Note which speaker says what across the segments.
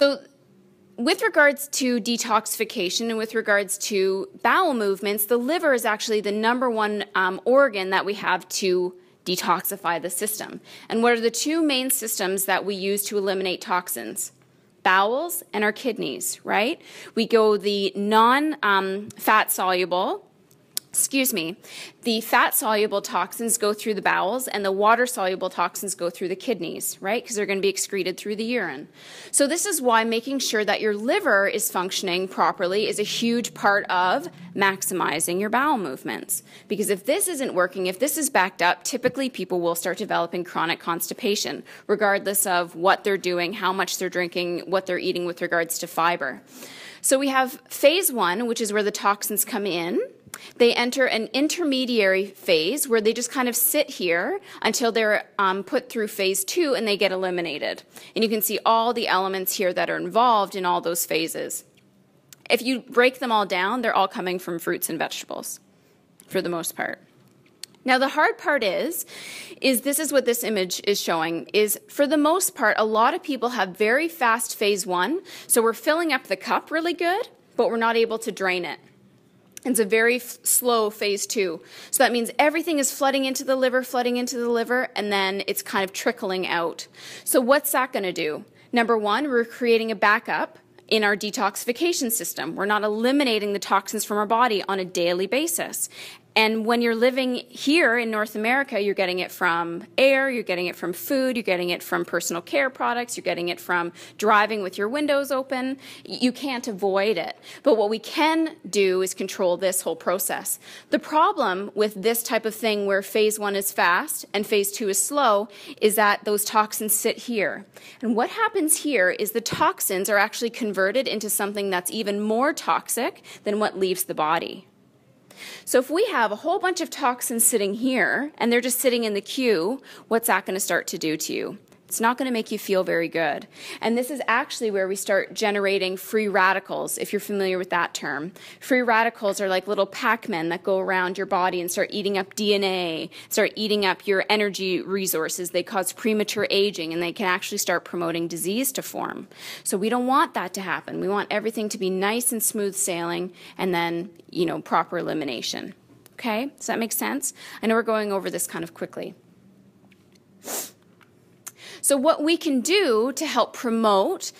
Speaker 1: So with regards to detoxification and with regards to bowel movements, the liver is actually the #1 organ that we have to detoxify the system. And what are the two main systems that we use to eliminate toxins? Bowels and our kidneys, right? We go the non-fat soluble, the fat-soluble toxins go through the bowels and the water-soluble toxins go through the kidneys, right? Because they're going to be excreted through the urine. So this is why making sure that your liver is functioning properly is a huge part of maximizing your bowel movements. Because if this isn't working, if this is backed up, typically people will start developing chronic constipation, regardless of what they're doing, how much they're drinking, what they're eating with regards to fiber. So we have phase 1, which is where the toxins come in. They enter an intermediary phase where they just kind of sit here until they're put through phase 2 and they get eliminated. And you can see all the elements here that are involved in all those phases. If you break them all down, they're all coming from fruits and vegetables for the most part. Now the hard part is this is what this image is showing, is for the most part, a lot of people have very fast phase 1, so we're filling up the cup really good, but we're not able to drain it. It's a very slow phase 2. So that means everything is flooding into the liver, and then it's kind of trickling out. So what's that going to do? Number 1, we're creating a backup in our detoxification system. We're not eliminating the toxins from our body on a daily basis. And when you're living here in North America, you're getting it from air, you're getting it from food, you're getting it from personal care products, you're getting it from driving with your windows open. You can't avoid it. But what we can do is control this whole process. The problem with this type of thing where phase 1 is fast and phase 2 is slow is that those toxins sit here. And what happens here is the toxins are actually converted into something that's even more toxic than what leaves the body. So if we have a whole bunch of toxins sitting here and they're just sitting in the queue, what's that going to start to do to you? It's not going to make you feel very good. And this is actually where we start generating free radicals, if you're familiar with that term. Free radicals are like little Pac-Men that go around your body and start eating up DNA, start eating up your energy resources. They cause premature aging, and they can actually start promoting disease to form. So we don't want that to happen. We want everything to be nice and smooth sailing, and then, proper elimination. Okay? Does that make sense? I know we're going over this kind of quickly. So what we can do to help promote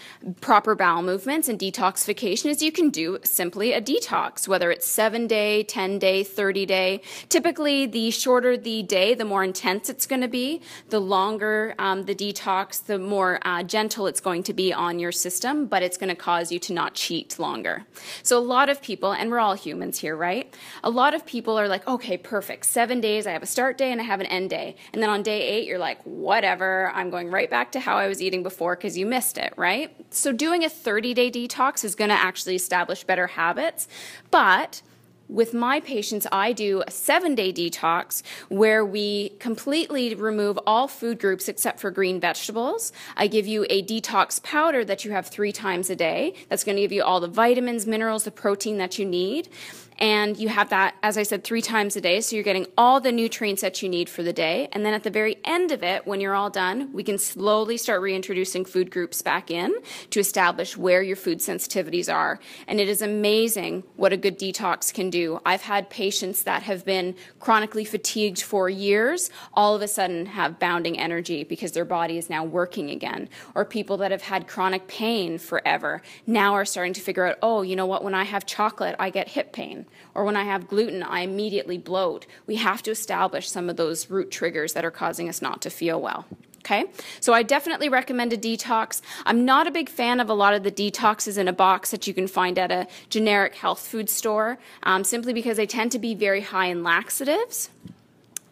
Speaker 1: proper bowel movements and detoxification is you can do simply a detox, whether it's 7-day, 10-day, 30-day. Typically, the shorter the day, the more intense it's going to be. The longer the detox, the more gentle it's going to be on your system, but it's going to cause you to not cheat longer. So a lot of people, and we're all humans here, right? A lot of people are like, okay, perfect. 7 days, I have a start day and I have an end day. And then on day 8, you're like, whatever, I'm going right back to how I was eating before because you missed it, right? So doing a 30-day detox is going to actually establish better habits, but with my patients, I do a 7-day detox where we completely remove all food groups except for green vegetables. I give you a detox powder that you have 3 times a day. That's going to give you all the vitamins, minerals, the protein that you need. And you have that, as I said, 3 times a day, so you're getting all the nutrients that you need for the day. And then at the very end of it, when you're all done, we can slowly start reintroducing food groups back in to establish where your food sensitivities are. And it is amazing what a good detox can do. I've had patients that have been chronically fatigued for years, all of a sudden have bounding energy because their body is now working again. Or people that have had chronic pain forever now are starting to figure out, oh, you know what, when I have chocolate, I get hip pain. Or when I have gluten, I immediately bloat. We have to establish some of those root triggers that are causing us not to feel well. Okay, so I definitely recommend a detox. I'm not a big fan of a lot of the detoxes in a box that you can find at a generic health food store, simply because they tend to be very high in laxatives,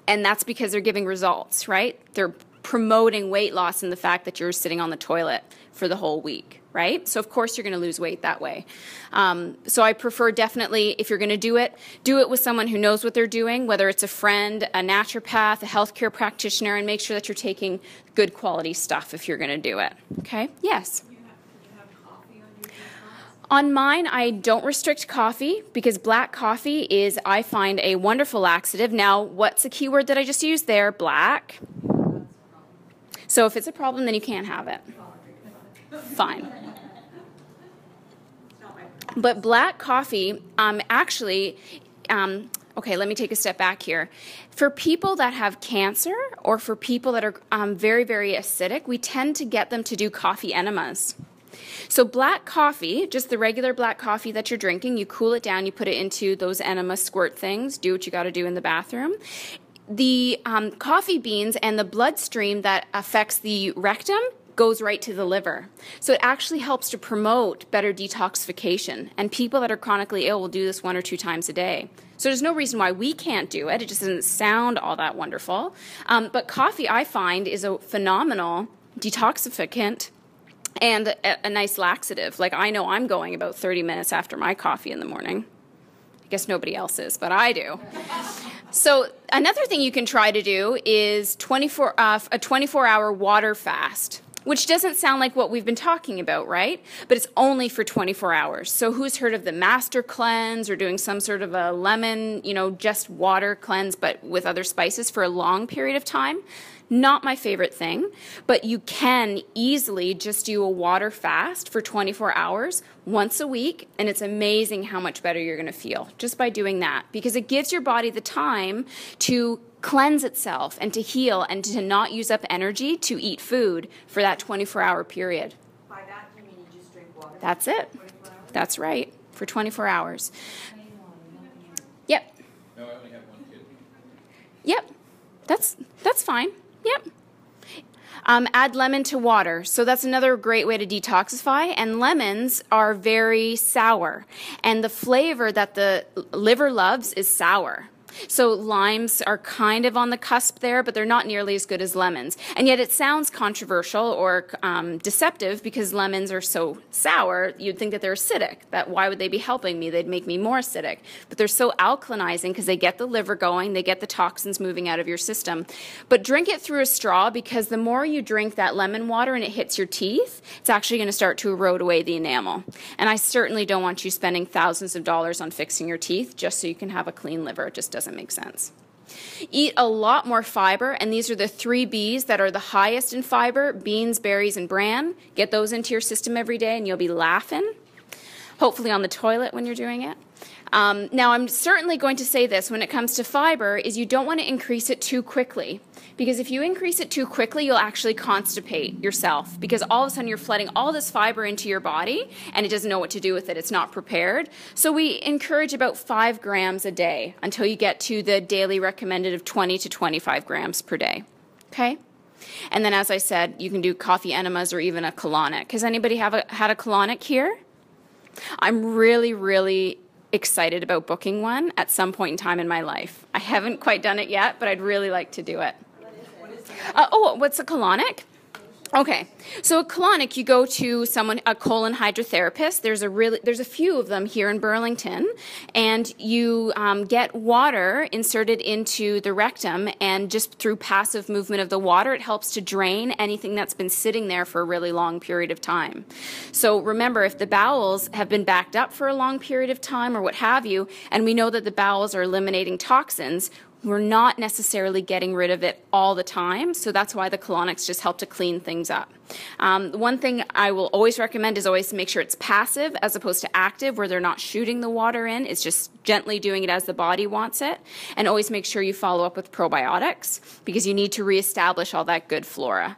Speaker 1: and that's because they're giving results, right? They're promoting weight loss in the fact that you're sitting on the toilet for the whole week, right? So of course you're going to lose weight that way. So I prefer definitely, if you're going to do it with someone who knows what they're doing, whether it's a friend, a naturopath, a healthcare practitioner, and make sure that you're taking good quality stuff if you're going to do it. Okay? Yes?
Speaker 2: Do you have coffee on your detox?
Speaker 1: On mine, I don't restrict coffee because black coffee is, I find, a wonderful laxative. Now, what's the keyword that I just used there? Black. So if it's a problem, then you can't have it. Fine. But black coffee actually, okay, let me take a step back here. For people that have cancer or for people that are very, very acidic, we tend to get them to do coffee enemas. So black coffee, just the regular black coffee that you're drinking, you cool it down, you put it into those enema squirt things, do what you got to do in the bathroom. The coffee beans and the bloodstream that affects the rectum goes right to the liver. So it actually helps to promote better detoxification. And people that are chronically ill will do this 1 or 2 times a day. So there's no reason why we can't do it. It just doesn't sound all that wonderful. But coffee, I find, is a phenomenal detoxificant and a nice laxative. Like, I know I'm going about 30 minutes after my coffee in the morning. I guess nobody else is, but I do. So another thing you can try to do is a 24-hour water fast, which doesn't sound like what we've been talking about, right? But it's only for 24 hours. So who's heard of the master cleanse or doing some sort of a lemon, just water cleanse, but with other spices for a long period of time? Not my favorite thing, but you can easily just do a water fast for 24 hours once a week, and it's amazing how much better you're going to feel just by doing that, because it gives your body the time to cleanse itself and to heal and to not use up energy to eat food for that 24-hour period.
Speaker 2: By that, you mean you just drink water?
Speaker 1: That's it.
Speaker 2: 24 hours?
Speaker 1: That's right, for 24 hours. Yep.
Speaker 3: No, I only have one kid.
Speaker 1: Yep. That's fine. Yep. Add lemon to water. So that's another great way to detoxify. And lemons are very sour. And the flavor that the liver loves is sour. So limes are kind of on the cusp there, but they're not nearly as good as lemons. And yet it sounds controversial or deceptive because lemons are so sour, you'd think that they're acidic. That why would they be helping me? They'd make me more acidic. But they're so alkalinizing because they get the liver going, they get the toxins moving out of your system. But drink it through a straw, because the more you drink that lemon water and it hits your teeth, it's actually going to start to erode away the enamel. And I certainly don't want you spending thousands of dollars on fixing your teeth just so you can have a clean liver. It just doesn't make sense. Eat a lot more fiber, and these are the 3 Bs that are the highest in fiber: beans, berries, and bran. Get those into your system every day and you'll be laughing, hopefully on the toilet when you're doing it. Now, I'm certainly going to say this when it comes to fiber, is you don't want to increase it too quickly, because if you increase it too quickly, you'll actually constipate yourself, because all of a sudden you're flooding all this fiber into your body and it doesn't know what to do with it. It's not prepared. So we encourage about 5 grams a day until you get to the daily recommended of 20 to 25 grams per day. Okay? And then, as I said, you can do coffee enemas or even a colonic. Has anybody had a colonic here? I'm really, really excited about booking one at some point in time in my life. I haven't quite done it yet, but I'd really like to do it. What's a colonic? Okay, so a colonic, you go to a colon hydrotherapist. There's a few of them here in Burlington, and you get water inserted into the rectum, and just through passive movement of the water, it helps to drain anything that's been sitting there for a really long period of time. So remember, if the bowels have been backed up for a long period of time or what have you, and we know that the bowels are eliminating toxins, we're not necessarily getting rid of it all the time, so that's why the colonics just help to clean things up. One thing I will always recommend is always to make sure it's passive as opposed to active, where they're not shooting the water in. It's just gently doing it as the body wants it. And always make sure you follow up with probiotics, because you need to reestablish all that good flora.